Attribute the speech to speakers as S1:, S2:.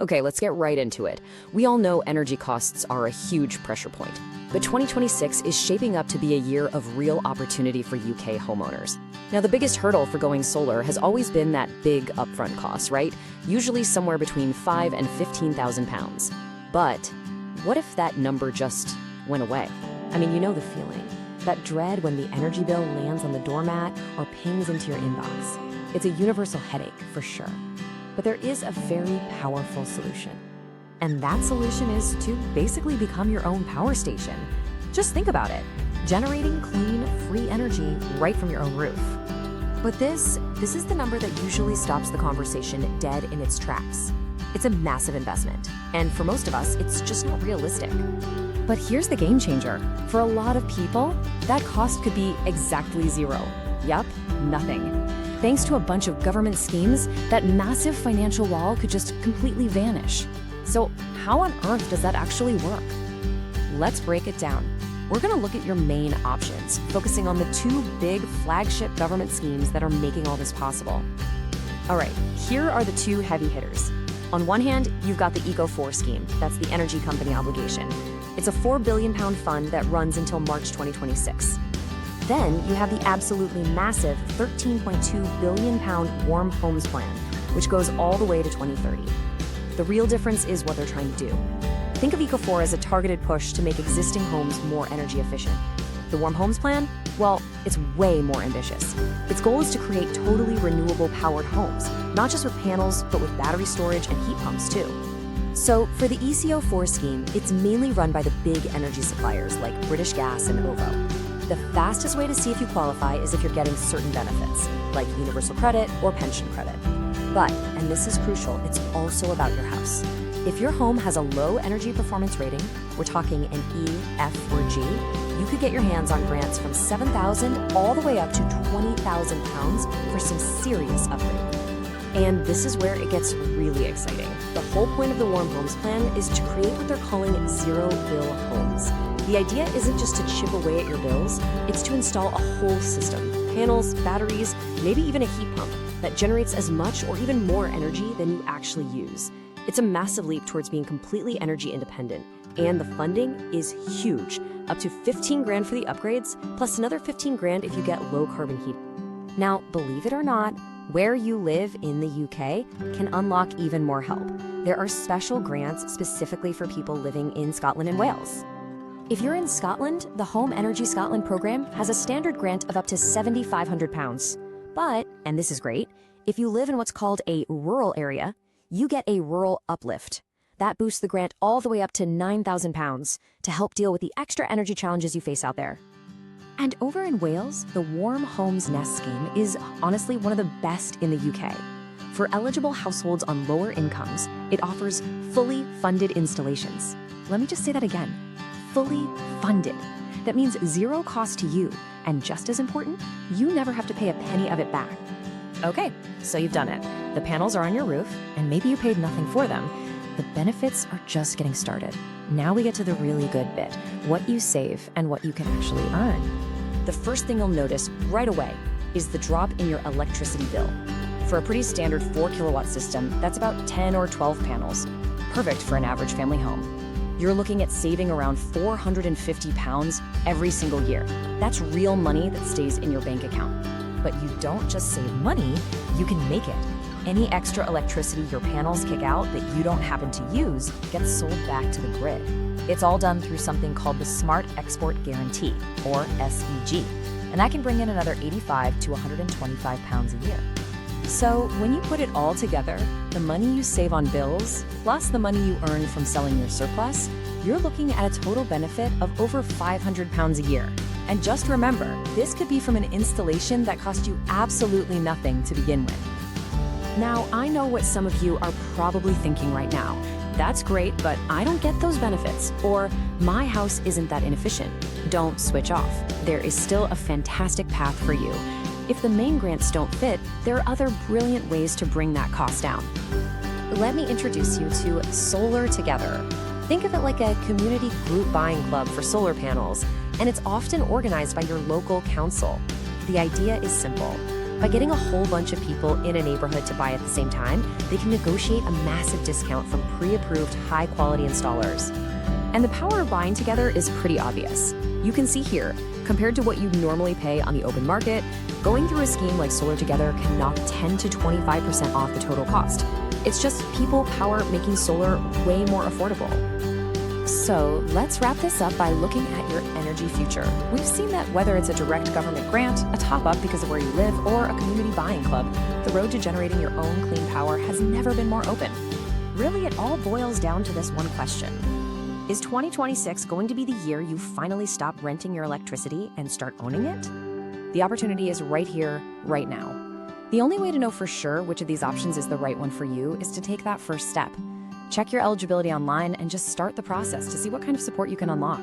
S1: Okay, let's get right into it. We all know energy costs are a huge pressure point, but 2026 is shaping up to be a year of real opportunity for UK homeowners. Now, the biggest hurdle for going solar has always been that big upfront cost, right? Usually somewhere between £5,000 and £15,000. But what if that number just went away? I mean, you know the feeling. That dread when the energy bill lands on the doormat or pings into your inbox. It's a universal headache, for sure. But there is a very powerful solution. And that solution is to basically become your own power station. Just think about it. Generating clean, free energy right from your own roof. But this is the number that usually stops the conversation dead in its tracks. It's a massive investment. And for most of us, it's just not realistic. But here's the game changer. For a lot of people, that cost could be exactly zero. Yup, nothing. Thanks to a bunch of government schemes, that massive financial wall could just completely vanish. So how on earth does that actually work? Let's break it down. We're going to look at your main options, focusing on the two big flagship government schemes that are making all this possible. All right, here are the two heavy hitters. On one hand, you've got the Eco4 scheme. That's the energy company obligation. It's a £4 billion fund that runs until March 2026. Then you have the absolutely massive £13.2 billion Warm Homes Plan, which goes all the way to 2030. The real difference is what they're trying to do. Think of Eco4 as a targeted push to make existing homes more energy efficient. The Warm Homes Plan? Well, it's way more ambitious. Its goal is to create totally renewable powered homes, not just with panels, but with battery storage and heat pumps too. So for the ECO4 scheme, it's mainly run by the big energy suppliers like British Gas and OVO. The fastest way to see if you qualify is if you're getting certain benefits, like universal credit or pension credit. But, and this is crucial, it's also about your house. If your home has a low energy performance rating, we're talking an E, F, or G, you could get your hands on grants from £7,000 all the way up to £20,000 for some serious upgrade. And this is where it gets really exciting. The whole point of the Warm Homes Plan is to create what they're calling zero-bill homes. The idea isn't just to chip away at your bills, it's to install a whole system, panels, batteries, maybe even a heat pump that generates as much or even more energy than you actually use. It's a massive leap towards being completely energy independent, and the funding is huge, up to $15,000 for the upgrades, plus another $15,000 if you get low carbon heat. Now, believe it or not, where you live in the UK can unlock even more help. There are special grants specifically for people living in Scotland and Wales. If you're in Scotland, the Home Energy Scotland program has a standard grant of up to £7,500. But, and this is great, if you live in what's called a rural area, you get a rural uplift. That boosts the grant all the way up to £9,000 to help deal with the extra energy challenges you face out there. And over in Wales, the Warm Homes Nest scheme is honestly one of the best in the UK. For eligible households on lower incomes, it offers fully funded installations. Let me just say that again. Fully funded. That means zero cost to you, and just as important, you never have to pay a penny of it back. Okay, so you've done it. The panels are on your roof, and maybe you paid nothing for them. The benefits are just getting started. Now we get to the really good bit, what you save and what you can actually earn. The first thing you'll notice right away is the drop in your electricity bill. For a pretty standard 4-kilowatt system, that's about 10 or 12 panels. Perfect for an average family home. You're looking at saving around £450 every single year. That's real money that stays in your bank account. But you don't just save money, you can make it. Any extra electricity your panels kick out that you don't happen to use gets sold back to the grid. It's all done through something called the Smart Export Guarantee, or SEG, and that can bring in another £85 to £125 a year. So when you put it all together, the money you save on bills, plus the money you earn from selling your surplus, you're looking at a total benefit of over £500 a year. And just remember, this could be from an installation that cost you absolutely nothing to begin with. Now, I know what some of you are probably thinking right now. That's great, but I don't get those benefits. Or, my house isn't that inefficient. Don't switch off. There is still a fantastic path for you. If the main grants don't fit, there are other brilliant ways to bring that cost down. Let me introduce you to Solar Together. Think of it like a community group buying club for solar panels, and it's often organized by your local council. The idea is simple. By getting a whole bunch of people in a neighborhood to buy at the same time, they can negotiate a massive discount from pre-approved high-quality installers. And the power of buying together is pretty obvious. You can see here, compared to what you'd normally pay on the open market, going through a scheme like Solar Together can knock 10 to 25% off the total cost. It's just people power making solar way more affordable. So let's wrap this up by looking at your energy future. We've seen that whether it's a direct government grant, a top-up because of where you live, or a community buying club, the road to generating your own clean power has never been more open. Really, it all boils down to this one question. Is 2026 going to be the year you finally stop renting your electricity and start owning it? The opportunity is right here, right now. The only way to know for sure which of these options is the right one for you is to take that first step. Check your eligibility online and just start the process to see what kind of support you can unlock.